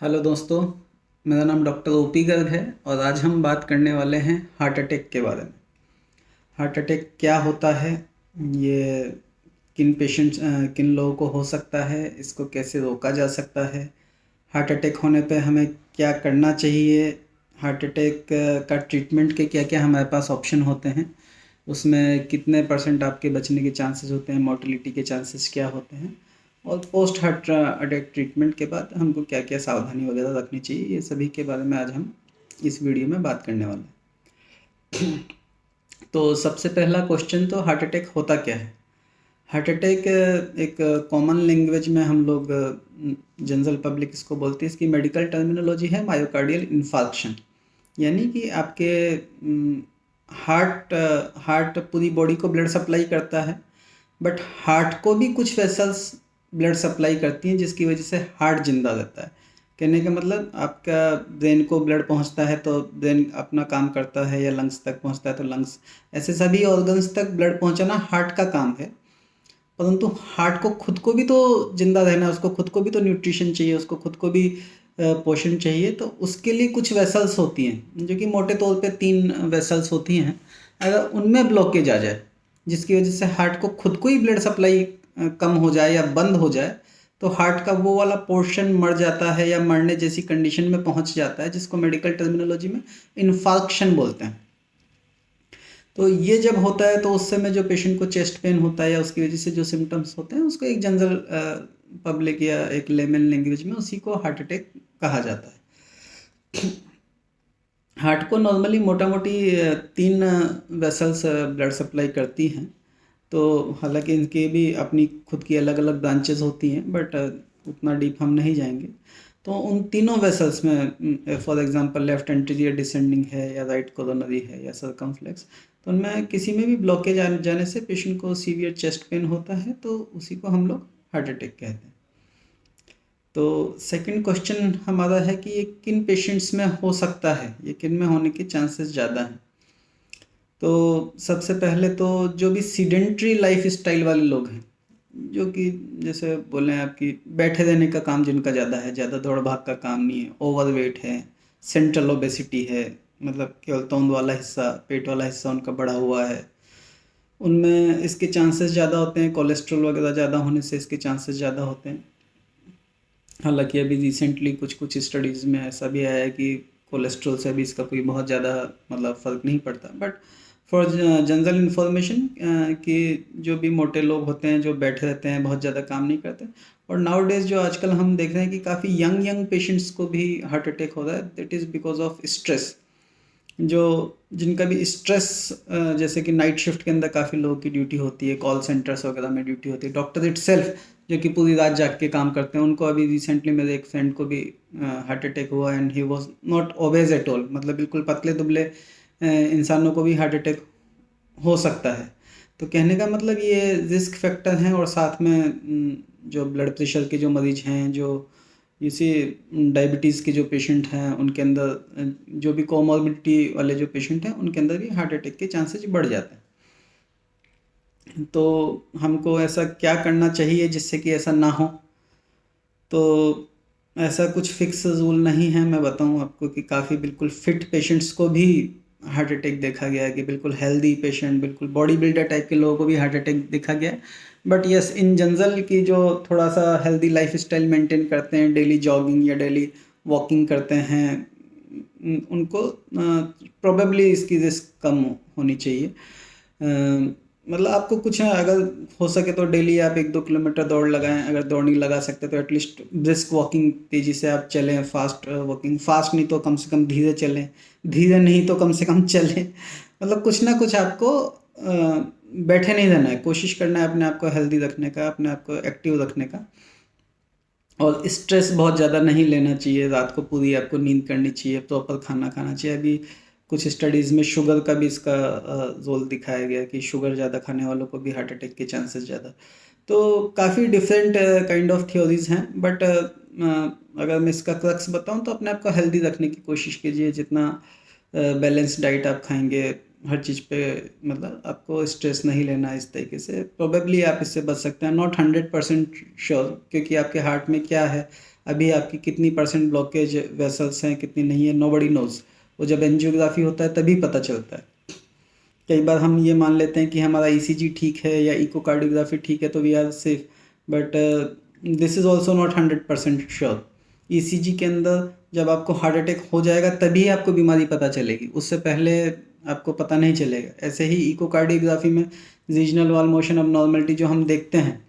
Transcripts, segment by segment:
Hello दोस्तों, मेरा नाम डॉक्टर ओपी गर्ग है और आज हम बात करने वाले हैं हार्ट अटैक के बारे में। हार्ट अटैक क्या होता है, ये किन लोगों को हो सकता है, इसको कैसे रोका जा सकता है, हार्ट अटैक होने पे हमें क्या करना चाहिए, हार्ट अटैक का ट्रीटमेंट के क्या क्या हमारे पास ऑप्शन होते हैं, उसमें कितने परसेंट आपके बचने के चांसेस होते हैं, मोर्टेलिटी के चांसेस क्या होते हैं, और पोस्ट हार्ट अटैक ट्रीटमेंट के बाद हमको क्या क्या सावधानी वगैरह रखनी चाहिए, ये सभी के बारे में आज हम इस वीडियो में बात करने वाले हैं। तो सबसे पहला क्वेश्चन, तो हार्ट अटैक होता क्या है। हार्ट अटैक एक कॉमन लैंग्वेज में हम लोग जनरल पब्लिक इसको बोलती है, इसकी मेडिकल टर्मिनोलॉजी है मायोकार्डियल इन्फार्क्शन। यानी कि आपके हार्ट पूरी बॉडी को ब्लड सप्लाई करता है, बट हार्ट को भी कुछ वेसल्स ब्लड सप्लाई करती हैं जिसकी वजह से हार्ट जिंदा रहता है। कहने का मतलब आपका ब्रेन को ब्लड पहुंचता है तो ब्रेन अपना काम करता है, या लंग्स तक पहुंचता है तो लंग्स, ऐसे सभी ऑर्गन्स तक ब्लड पहुंचाना हार्ट का काम है। परंतु हार्ट को खुद को भी तो जिंदा रहना है, उसको खुद को भी तो न्यूट्रिशन चाहिए, उसको खुद को भी पोषण चाहिए। तो उसके लिए कुछ वेसल्स होती हैं जो कि मोटे तौर पे 3 वेसल्स होती हैं। अगर उनमें ब्लॉकेज आ जाए जिसकी वजह से हार्ट को खुद को ही ब्लड सप्लाई कम हो जाए या बंद हो जाए, तो हार्ट का वो वाला पोर्शन मर जाता है या मरने जैसी कंडीशन में पहुंच जाता है, जिसको मेडिकल टर्मिनोलॉजी में इन्फार्क्शन बोलते हैं। तो ये जब होता है तो उस समय जो पेशेंट को चेस्ट पेन होता है या उसकी वजह से जो सिम्टम्स होते हैं, उसको एक जनरल पब्लिक या एक लेमन लैंग्वेज में उसी को हार्ट अटैक कहा जाता है। हार्ट को नॉर्मली मोटा मोटी 3 वेसल्स ब्लड सप्लाई करती हैं। तो हालांकि इनकी भी अपनी खुद की अलग अलग ब्रांचेस होती हैं, बट उतना डीप हम नहीं जाएंगे। तो उन तीनों वेसल्स में for example left anterior descending है, या राइट कोरोनरी है, या सर्कमफ्लेक्स, तो उनमें किसी में भी ब्लॉकेज आ जाने से पेशेंट को सीवियर चेस्ट पेन होता है, तो उसी को हम लोग हार्ट अटैक कहते हैं। तो सेकंड क्वेश्चन हमारा है कि ये किन पेशेंट्स में हो सकता है, ये किन में होने के चांसेस ज़्यादा हैं। तो सबसे पहले तो जो भी सीडेंट्री लाइफ स्टाइल वाले लोग हैं, जो कि जैसे बोलें आपकी बैठे रहने का काम जिनका ज़्यादा है, ज़्यादा दौड़ भाग का काम नहीं है, ओवरवेट है, सेंट्रल ओबेसिटी है, मतलब केवल तौंद वाला हिस्सा, पेट वाला हिस्सा उनका बढ़ा हुआ है, उनमें इसके चांसेस ज़्यादा होते हैं। कोलेस्ट्रॉल वगैरह ज़्यादा होने से इसके चांसेस ज़्यादा होते हैं। हालांकि अभी रिसेंटली कुछ स्टडीज़ में ऐसा भी आया है कि कोलेस्ट्रॉल से भी इसका कोई बहुत ज़्यादा मतलब फ़र्क नहीं पड़ता। बट फॉर जनरल इन्फॉर्मेशन कि जो भी मोटे लोग होते हैं, जो बैठे रहते हैं, बहुत ज़्यादा काम नहीं करते, और नाउ डेज जो आजकल हम देख रहे हैं कि काफ़ी यंग पेशेंट्स को भी हार्ट अटैक हो रहा है, that is because of stress. जो जिनका भी स्ट्रेस, जैसे कि नाइट शिफ्ट के अंदर काफ़ी लोगों की ड्यूटी होती है, कॉल सेंटर्स वगैरह में ड्यूटी होती है, डॉक्टर इटसेल्फ जो कि पूरी रात जाग के काम करते हैं, उनको अभी रिसेंटली मेरे एक फ्रेंड को भी हार्ट अटैक हुआ, and he was not obeys at all, मतलब बिल्कुल पतले दुबले इंसानों को भी हार्ट अटैक हो सकता है। तो कहने का मतलब ये रिस्क फैक्टर हैं, और साथ में जो ब्लड प्रेशर के जो मरीज हैं, जो इसी डायबिटीज़ के जो पेशेंट हैं, उनके अंदर जो भी कोमॉर्बिडिटी वाले जो पेशेंट हैं, उनके अंदर भी हार्ट अटैक के चांसेस बढ़ जाते हैं। तो हमको ऐसा क्या करना चाहिए जिससे कि ऐसा ना हो। तो ऐसा कुछ फिक्स रूल नहीं है। मैं बताऊं आपको कि काफ़ी बिल्कुल फिट पेशेंट्स को भी हार्ट अटैक देखा गया है, कि बिल्कुल हेल्दी पेशेंट, बिल्कुल बॉडी बिल्डर टाइप के लोगों को भी हार्ट अटैक देखा गया है। बट यस, इन जनरल की जो थोड़ा सा हेल्दी लाइफ स्टाइल मेंटेन करते हैं, डेली जॉगिंग या डेली वॉकिंग करते हैं, उनको प्रोबेबली इसकी रिस्क कम होनी चाहिए। मतलब आपको कुछ है, अगर हो सके तो डेली आप 1-2 किलोमीटर दौड़ लगाएं, अगर दौड़ नहीं लगा सकते तो एटलीस्ट ब्रिस्क वॉकिंग, तेज़ी से आप चलें, फास्ट वॉकिंग, फास्ट नहीं तो कम से कम धीरे चलें, धीरे नहीं तो कम से कम चलें। मतलब कुछ ना कुछ आपको बैठे नहीं रहना है, कोशिश करना है अपने आप को हेल्दी रखने का, अपने आप को एक्टिव रखने का, और स्ट्रेस बहुत ज़्यादा नहीं लेना चाहिए। रात को पूरी आपको नींद करनी चाहिए, प्रॉपर खाना खाना चाहिए। अभी कुछ स्टडीज़ में शुगर का भी इसका रोल दिखाया गया कि शुगर ज़्यादा खाने वालों को भी हार्ट अटैक के चांसेस ज़्यादा। तो काफ़ी डिफरेंट काइंड ऑफ थ्योरीज हैं, बट अगर मैं इसका क्रक्स बताऊं तो अपने आप को हेल्दी रखने की कोशिश कीजिए। जितना बैलेंस डाइट आप खाएंगे, हर चीज़ पे मतलब आपको स्ट्रेस नहीं लेना, इस तरीके से प्रोबेबली आप इससे बच सकते हैं। नॉट 100% श्योर, क्योंकि आपके हार्ट में क्या है, अभी आपकी कितनी % ब्लॉकेज वेसल्स हैं, कितनी नहीं है, नोबडी नोज। वो जब एंजियोग्राफी होता है तभी पता चलता है। कई बार हम ये मान लेते हैं कि हमारा ईसीजी ठीक है या इकोकार्डियोग्राफी ठीक है तो we are safe, but this is also not 100% sure. ECG के अंदर जब आपको हार्ट अटैक हो जाएगा तभी आपको बीमारी पता चलेगी, उससे पहले आपको पता नहीं चलेगा। ऐसे ही इकोकार्डियोग्राफी में रीजनल वाल मोशन अबनॉर्मलिटी जो हम देखते हैं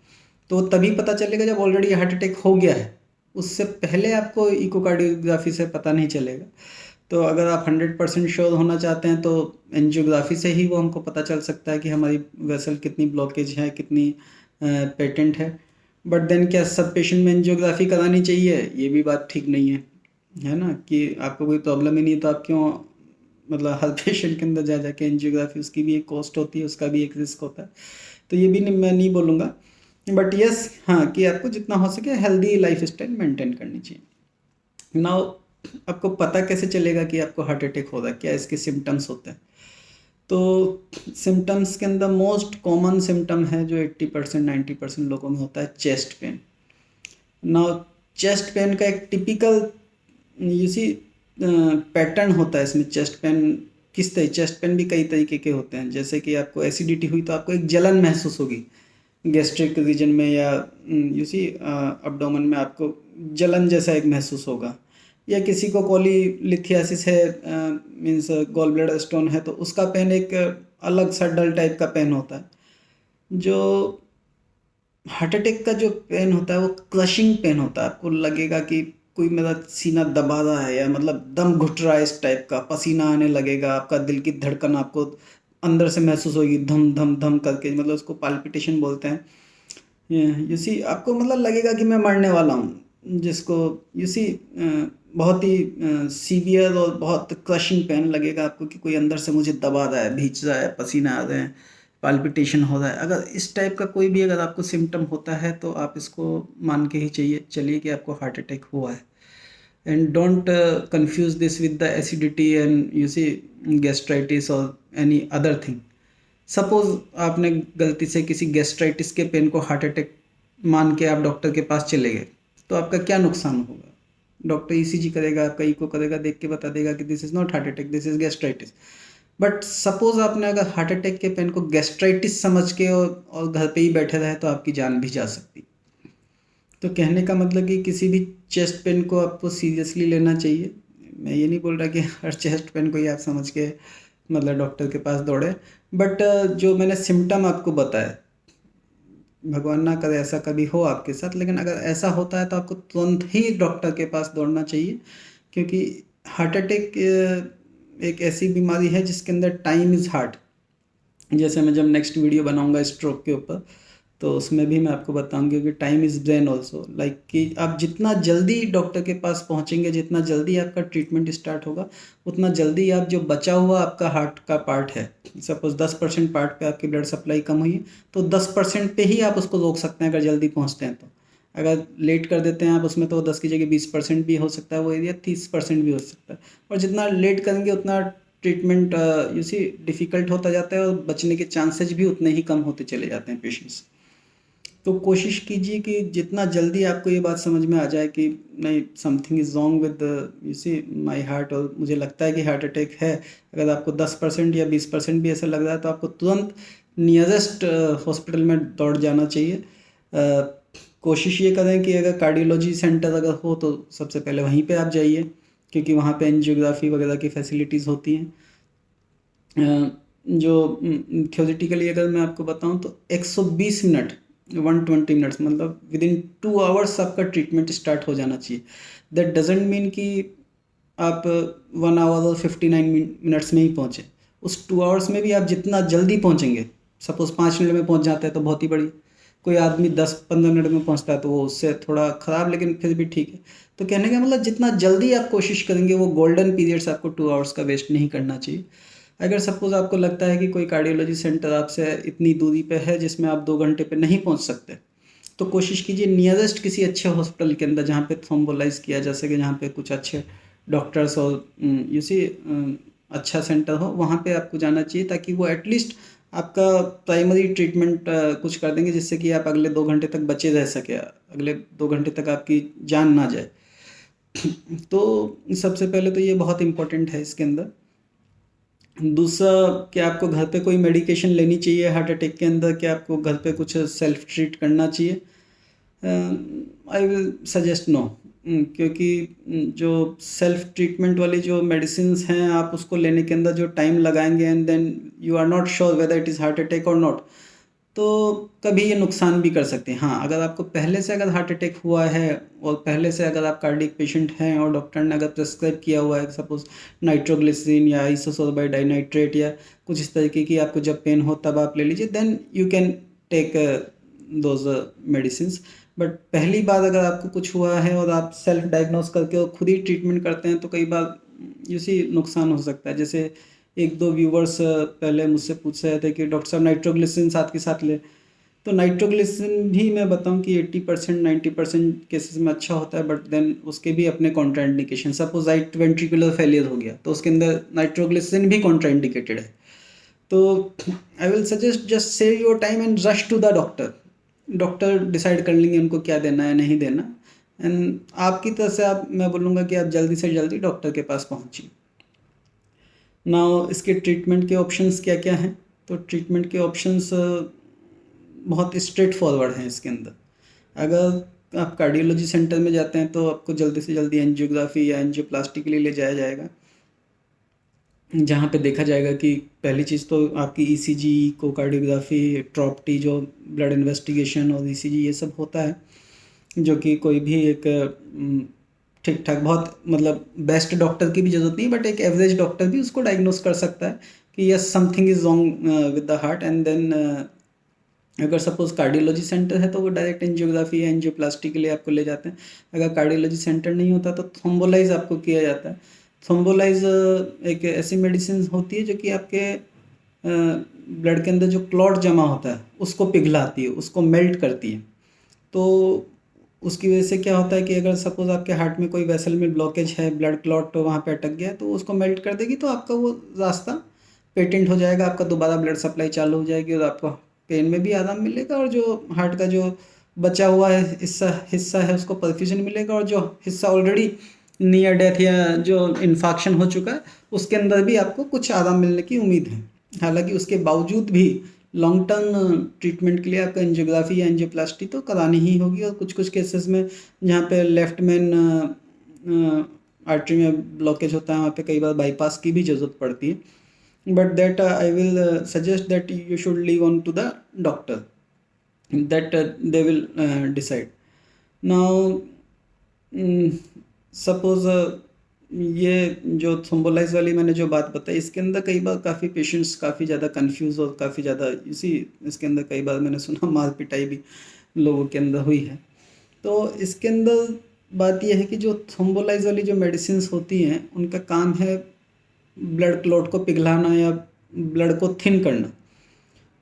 तो तभी पता चलेगा जब ऑलरेडी हार्ट अटैक हो गया है, उससे पहले आपको इकोकार्डियोग्राफी से पता नहीं चलेगा। तो अगर आप 100% श्योर होना चाहते हैं तो एंजियोग्राफी से ही वो हमको पता चल सकता है कि हमारी वेसल कितनी ब्लॉकेज है, कितनी पेटेंट है। बट देन क्या सब पेशेंट में एंजियोग्राफी करानी चाहिए, ये भी बात ठीक नहीं है ना, कि आपको कोई प्रॉब्लम ही नहीं तो आप क्यों मतलब हर पेशेंट के अंदर जा जाके एंजियोग्राफी, उसकी भी एक कॉस्ट होती है, उसका भी एक रिस्क होता है। तो ये भी नहीं, मैं नहीं बोलूँगा, बट यस हाँ कि आपको जितना हो सके हेल्दी लाइफ स्टाइल मेंटेन करनी चाहिए। नाउ आपको पता कैसे चलेगा कि आपको हार्ट अटैक हो रहा है, क्या इसके सिम्टम्स होते हैं? तो सिम्टम्स के अंदर मोस्ट कॉमन सिम्टम है जो 80% 90% लोगों में होता है, chest pain. Now chest pain का एक टिपिकल यूसी पैटर्न होता है इसमें। चेस्ट पेन किस तरह, चेस्ट पेन भी कई तरीके के होते हैं, जैसे कि आपको एसिडिटी हुई तो आपको एक जलन महसूस होगी गैस्ट्रिक रीजन में, या यूसी अब्डोमेन में आपको जलन जैसा एक महसूस होगा, या किसी को कोलीलिथियासिस है मीन्स गॉल ब्लैडर स्टोन है तो उसका पेन एक अलग सा डल टाइप का पेन होता है। जो हार्ट अटैक का जो पेन होता है वो क्रशिंग पेन होता है, आपको लगेगा कि कोई मेरा सीना दबा रहा है या मतलब दम घुट रहा है, इस टाइप का पसीना आने लगेगा, आपका दिल की धड़कन आपको अंदर से महसूस होगी धम धम धम करके, मतलब उसको पाल्पिटेशन बोलते हैं। यू सी आपको मतलब लगेगा कि मैं मरने वाला हूँ, जिसको यू सी बहुत ही सीवियर और बहुत क्रशिंग पेन लगेगा आपको कि कोई अंदर से मुझे दबा रहा है, भींच रहा है, पसीना आ रहे हैं, पाल्पिटेशन हो रहा है। अगर इस टाइप का कोई भी अगर आपको सिम्टम होता है तो आप इसको मान के ही चलिए कि आपको हार्ट अटैक हुआ है। And don't confuse this with the acidity and you see gastritis और एनी अदर थिंग। सपोज आपने गलती से किसी गैस्ट्राइटिस के पेन को हार्ट अटैक मान के आप डॉक्टर के पास चले गए तो आपका क्या नुकसान होगा? डॉक्टर ईसीजी करेगा, आपका इको करेगा, देख के बता देगा कि this is not heart attack, this is gastritis. But suppose आपने अगर हार्ट अटैक के पेन को गैस्ट्राइटिस समझ के और घर पे ही बैठे रहे तो आपकी जान भी जा सकती। तो कहने का मतलब कि किसी भी चेस्ट पेन को आपको सीरियसली लेना चाहिए। मैं ये नहीं बोल रहा कि हर चेस्ट पेन को ही आप समझ के मतलब डॉक्टर के पास दौड़े, बट जो मैंने सिम्टम आपको बताया, भगवान ना करे ऐसा कभी हो आपके साथ, लेकिन अगर ऐसा होता है तो आपको तुरंत ही डॉक्टर के पास दौड़ना चाहिए, क्योंकि हार्ट अटैक एक ऐसी बीमारी है जिसके अंदर टाइम इज़ हार्ट। जैसे मैं जब नेक्स्ट वीडियो बनाऊंगा स्ट्रोक के ऊपर तो उसमें भी मैं आपको बताऊंगी कि time is brain also, like कि आप जितना जल्दी डॉक्टर के पास पहुंचेंगे, जितना जल्दी आपका ट्रीटमेंट स्टार्ट होगा, उतना जल्दी आप जो बचा हुआ आपका हार्ट का पार्ट है, सपोज 10% पार्ट पे आपकी ब्लड सप्लाई कम हुई है तो 10% पे ही आप उसको रोक सकते हैं अगर जल्दी पहुँचते हैं तो। अगर लेट कर देते हैं आप उसमें तो 10 की जगह 20% भी हो सकता है वो एरिया, 30% भी हो सकता है। और जितना लेट करेंगे उतना ट्रीटमेंट यू सी डिफ़िकल्ट होता जाता है और बचने के चांसेज भी उतने ही कम होते चले जाते हैं पेशेंट्स। तो कोशिश कीजिए कि जितना जल्दी आपको ये बात समझ में आ जाए कि नहीं something is wrong with you see my heart और मुझे लगता है कि हार्ट अटैक है, अगर आपको 10% या 20% भी ऐसा लग रहा है तो आपको तुरंत नियरेस्ट हॉस्पिटल में दौड़ जाना चाहिए। कोशिश ये करें कि अगर कार्डियोलॉजी सेंटर अगर हो तो सबसे पहले वहीं पे आप जाइए, क्योंकि वहाँ पे एंजियोग्राफी वगैरह की फैसिलिटीज़ होती हैं। जो थ्योरेटिकली अगर मैं आपको बताऊं तो 120 मिनट 120 मिनट्स मतलब विद इन 2 आवर्स आपका ट्रीटमेंट स्टार्ट हो जाना चाहिए। दैट डजेंट मीन कि आप 1 आवर और 59 मिनट्स में ही पहुँचे। उस 2 आवर्स में भी आप जितना जल्दी पहुँचेंगे, सपोज़ 5 मिनट में पहुँच जाते हैं तो बहुत ही बढ़िया, कोई आदमी 10-15 मिनट में पहुँचता है तो वो उससे थोड़ा ख़राब, लेकिन फिर भी ठीक है। तो कहने का मतलब जितना जल्दी आप कोशिश करेंगे, वो गोल्डन पीरियड्स आपको 2 आवर्स का वेस्ट नहीं करना चाहिए। अगर सपोज़ आपको लगता है कि कोई कार्डियोलॉजी सेंटर आपसे इतनी दूरी पे है जिसमें आप 2 घंटे पे नहीं पहुंच सकते, तो कोशिश कीजिए नियरेस्ट किसी अच्छे हॉस्पिटल के अंदर जहाँ पे थ्रोम्बोलाइज किया जा सके, जहाँ पे कुछ अच्छे डॉक्टर्स और यू सी अच्छा सेंटर हो, वहाँ पे आपको जाना चाहिए ताकि वो एटलीस्ट आपका प्राइमरी ट्रीटमेंट कुछ कर देंगे जिससे कि आप अगले 2 घंटे तक बचे रह सके, अगले 2 घंटे तक आपकी जान ना जाए। तो सबसे पहले तो ये बहुत इम्पोर्टेंट है इसके अंदर। दूसरा, क्या आपको घर पे कोई मेडिकेशन लेनी चाहिए हार्ट अटैक के अंदर, क्या आपको घर पे कुछ सेल्फ ट्रीट करना चाहिए? आई विल सजेस्ट नो, क्योंकि जो सेल्फ ट्रीटमेंट वाली जो मेडिसिन्स हैं आप उसको लेने के अंदर जो टाइम लगाएंगे and then you are not sure whether it is heart attack और नॉट, तो कभी ये नुकसान भी कर सकते हैं। हाँ, अगर आपको पहले से अगर हार्ट अटैक हुआ है और पहले से अगर आप कार्डियक पेशेंट हैं और डॉक्टर ने अगर प्रेस्क्राइब किया हुआ है सपोज नाइट्रोग्लिसरीन या आइसोसोर्बाइड डाइनाइट्रेट या कुछ इस तरीके की, आपको जब पेन हो तब आप ले लीजिए, then you can take those medicines. But पहली बार अगर आपको कुछ हुआ है और आप सेल्फ डायग्नोस करके और खुद ही ट्रीटमेंट करते हैं तो कई बार इसी नुकसान हो सकता है। जैसे एक दो व्यूवर्स पहले मुझसे पूछ रहे थे कि डॉक्टर साहब नाइट्रोग्लिसरीन साथ के साथ ले, तो नाइट्रोग्लिसरीन भी मैं बताऊं कि 80% 90% केसेस में अच्छा होता है, बट देन उसके भी अपने contraindication. Suppose right ventricular failure हो गया तो उसके अंदर नाइट्रोग्लिसरीन भी कॉन्ट्राइंडिकेटेड है। तो I will suggest just save your time and rush to the doctor. Doctor decide कर लेंगे उनको क्या देना है नहीं देना, एंड आपकी तरफ से मैं बोलूँगा कि आप जल्दी से जल्दी डॉक्टर के पास पहुँचिए। नाउ इसके ट्रीटमेंट के ऑप्शंस क्या क्या हैं? तो ट्रीटमेंट के ऑप्शंस बहुत स्ट्रेट फॉरवर्ड हैं इसके अंदर। अगर आप कार्डियोलॉजी सेंटर में जाते हैं तो आपको जल्दी से जल्दी एंजियोग्राफी या एंजियोप्लास्टी के लिए ले जाया जाएगा, जहाँ पे देखा जाएगा कि पहली चीज़ तो आपकी ईसीजी, कोकार्डियोग्राफी, ट्रॉप्टी जो ब्लड इन्वेस्टिगेशन और ईसीजी ये सब होता है, जो कि कोई भी एक ठीक ठाक बहुत मतलब बेस्ट डॉक्टर की भी ज़रूरत नहीं, बट एक एवरेज डॉक्टर भी उसको डायग्नोस कर सकता है कि yes something is wrong with the heart. And then अगर सपोज कार्डियोलॉजी सेंटर है तो वो डायरेक्ट एंजियोग्राफी या एंजियोप्लास्टी के लिए आपको ले जाते हैं। अगर कार्डियोलॉजी सेंटर नहीं होता तो थ्रोम्बोलाइज आपको किया जाता है। थ्रोम्बोलाइज एक ऐसी मेडिसिन होती है जो कि आपके ब्लड के अंदर जो क्लॉट जमा होता है उसको पिघलाती है, उसको मेल्ट करती है। तो उसकी वजह से क्या होता है कि अगर सपोज आपके हार्ट में कोई वेसल में ब्लॉकेज है, ब्लड क्लॉट वहाँ पे अटक गया तो उसको मेल्ट कर देगी, तो आपका वो रास्ता पेटेंट हो जाएगा, आपका दोबारा ब्लड सप्लाई चालू हो जाएगी और आपको पेन में भी आराम मिलेगा, और जो हार्ट का जो बचा हुआ है हिस्सा है उसको परफ्यूजन मिलेगा, और जो हिस्सा ऑलरेडी नियर डेथ या जो इन्फाक्शन हो चुका है उसके अंदर भी आपको कुछ आराम मिलने की उम्मीद है। हालांकि उसके बावजूद भी लॉन्ग टर्म ट्रीटमेंट के लिए आपका एंजियोग्राफी या एंजियोप्लास्टी तो करानी ही होगी, और कुछ कुछ केसेस में जहाँ पे लेफ्ट मेन आर्टरी में ब्लॉकेज होता है वहाँ पे कई बार बाईपास की भी ज़रूरत पड़ती है, but that I will suggest that you should leave on to the doctor, that they will decide. Now suppose ये जो थ्रोम्बोलाइज वाली मैंने जो बात बताई इसके अंदर कई बार काफ़ी पेशेंट्स काफ़ी ज़्यादा कंफ्यूज और काफ़ी ज़्यादा इसके अंदर कई बार मैंने सुना मार पिटाई भी लोगों के अंदर हुई है। तो इसके अंदर बात यह है कि जो थ्रोम्बोलाइज वाली जो मेडिसिन होती हैं उनका काम है ब्लड क्लॉट को पिघलाना या ब्लड को थिन करना।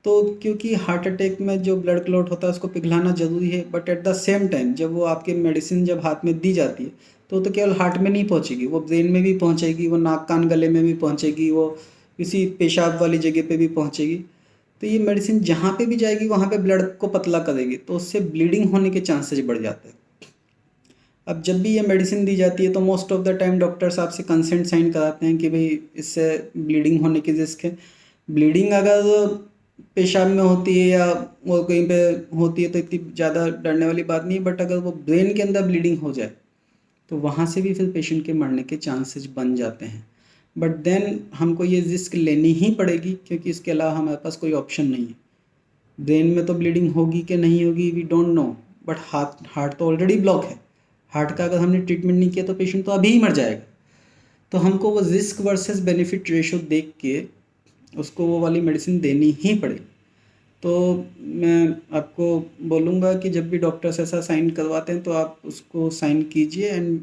तो क्योंकि हार्ट अटैक में जो ब्लड क्लॉट होता है उसको पिघलाना ज़रूरी है, but at the same time जब वो आपकी मेडिसिन जब हाथ में दी जाती है तो केवल हार्ट में नहीं पहुंचेगी, वो ब्रेन में भी पहुंचेगी, वो नाक कान गले में भी पहुंचेगी, वो किसी पेशाब वाली जगह पे भी पहुंचेगी। तो ये मेडिसिन जहाँ पे भी जाएगी वहाँ पे ब्लड को पतला करेगी, तो उससे ब्लीडिंग होने के चांसेस बढ़ जाते हैं। अब जब भी ये मेडिसिन दी जाती है तो most of the time doctors आपसे कंसेंट साइन कराते हैं कि भाई इससे ब्लीडिंग होने की रिस्क है। ब्लीडिंग अगर पेशाब में होती है या वो कहीं पे होती है तो इतनी ज़्यादा डरने वाली बात नहीं है, बट अगर वो ब्रेन के अंदर ब्लीडिंग हो जाए तो वहाँ से भी फिर पेशेंट के मरने के चांसेस बन जाते हैं। बट देन हमको ये रिस्क लेनी ही पड़ेगी क्योंकि इसके अलावा हमारे पास कोई ऑप्शन नहीं है। ब्रेन में तो ब्लीडिंग होगी कि नहीं होगी we don't know, but heart तो ऑलरेडी ब्लॉक है। हार्ट का अगर हमने ट्रीटमेंट नहीं किया तो पेशेंट तो अभी ही मर जाएगा। तो हमको वो रिस्क वर्सेस बेनिफिट रेशो देख के उसको वो वाली मेडिसिन देनी ही पड़ेगी। तो मैं आपको बोलूँगा कि जब भी डॉक्टर्स ऐसा साइन करवाते हैं तो आप उसको साइन कीजिए, and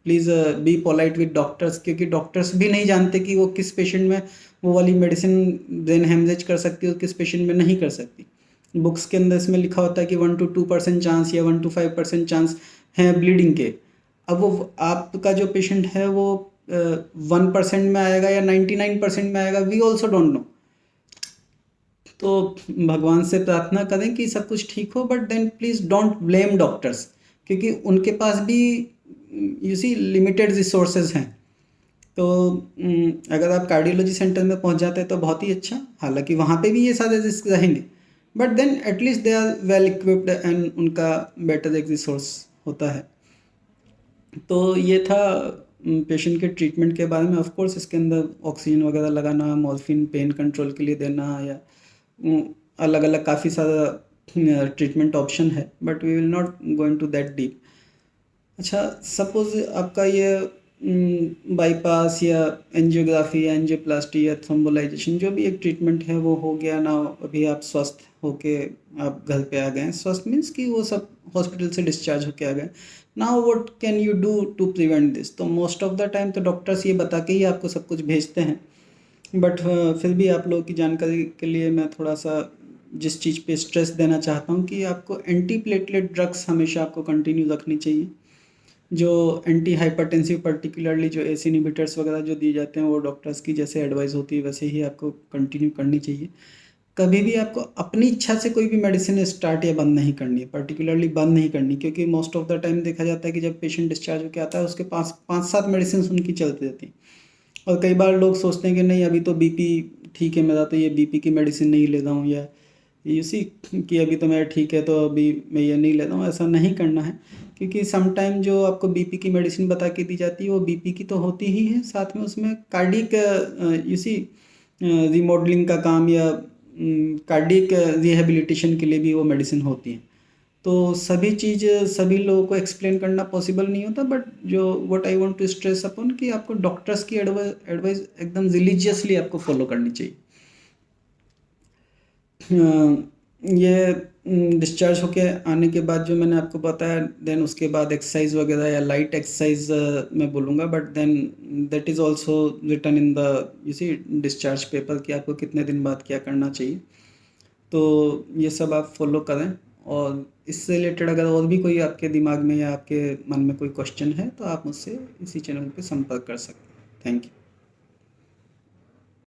please be polite with doctors, क्योंकि डॉक्टर्स भी नहीं जानते कि वो किस पेशेंट में वो वाली मेडिसिन ब्रेन हेमरेज कर सकती है और किस पेशेंट में नहीं कर सकती। बुक्स के अंदर इसमें लिखा होता है कि 1 to 2% चांस या 1 to 5% चांस है ब्लीडिंग के। अब वो आपका जो पेशेंट है वो 1% में आएगा या 99% में आएगा, वी ऑल्सो डोंट नो। तो भगवान से प्रार्थना करें कि सब कुछ ठीक हो, but then please don't blame doctors, क्योंकि उनके पास भी यू सी लिमिटेड रिसोर्सेज हैं। तो अगर आप कार्डियोलॉजी सेंटर में पहुंच जाते हैं तो बहुत ही अच्छा, हालांकि वहाँ पे भी ये सारे रिस्क रहेंगे, but then at least they are well equipped and उनका बेटर एक रिसोर्स होता है। तो ये था पेशेंट के ट्रीटमेंट के बारे में। ऑफ कोर्स इसके अंदर ऑक्सीजन वगैरह लगाना, मॉर्फिन पेन कंट्रोल के लिए देना, या अलग अलग काफ़ी सारा ट्रीटमेंट ऑप्शन है, but we will not go into that deep. अच्छा, सपोज आपका ये बाईपास या एंजियोग्राफी या एंजियोप्लास्टी या थ्रोम्बोलाइजेशन जो भी एक ट्रीटमेंट है वो हो गया ना, अभी आप स्वस्थ होके आप घर पे आ गए। स्वस्थ मीन्स कि वो सब हॉस्पिटल से डिस्चार्ज होके आ गए। Now what can you do to prevent this? तो मोस्ट ऑफ द टाइम तो डॉक्टर्स ये बता के ही आपको सब कुछ भेजते हैं, बट फिर भी आप लोगों की जानकारी के लिए मैं थोड़ा सा जिस चीज़ पे स्ट्रेस देना चाहता हूँ कि आपको एंटी प्लेटलेट ड्रग्स हमेशा आपको कंटिन्यू रखनी चाहिए। जो एंटी हाइपरटेंसिव, पर्टिकुलरली जो एस इनहिबिटर्स वगैरह जो दिए जाते हैं, वो डॉक्टर्स की जैसे एडवाइस होती है वैसे ही आपको कंटिन्यू करनी चाहिए। कभी भी आपको अपनी इच्छा से कोई भी मेडिसिन स्टार्ट या बंद नहीं करनी है, पर्टिकुलरली बंद नहीं करनी, क्योंकि मोस्ट ऑफ द टाइम देखा जाता है कि जब पेशेंट डिस्चार्ज होकर आता है उसके पास 5-7 मेडिसिन उनकी चलती रहती हैं। और कई बार लोग सोचते हैं कि नहीं अभी तो बीपी ठीक है मेरा, तो ये बीपी की मेडिसिन नहीं ले रहा हूँ, या इसी कि अभी तो मेरा ठीक है तो अभी मैं ये नहीं ले रहा हूँ। ऐसा नहीं करना है, क्योंकि समटाइम जो आपको बीपी की मेडिसिन बता के दी जाती है वो बीपी की तो होती ही है, साथ में उसमें कार्डिक इसी रिमॉडलिंग का काम या कार्डिक रिहेबिलिटेशन के लिए भी वो मेडिसिन होती है। तो सभी चीज़ सभी लोगों को एक्सप्लेन करना पॉसिबल नहीं होता, बट जो what I want to stress अपन कि आपको डॉक्टर्स की एडवाइस एकदम रिलीजियसली आपको फॉलो करनी चाहिए। ये डिस्चार्ज होके आने के बाद जो मैंने आपको बताया, देन उसके बाद एक्सरसाइज वगैरह या लाइट एक्सरसाइज मैं बोलूँगा, but then that is also written in the you see discharge paper कि आपको कितने दिन बाद क्या करना चाहिए। तो ये सब आप फॉलो करें, और इससे रिलेटेड अगर और भी कोई आपके दिमाग में या आपके मन में कोई क्वेश्चन है तो आप मुझसे इसी चैनल पे संपर्क कर सकते हैं। Thank you.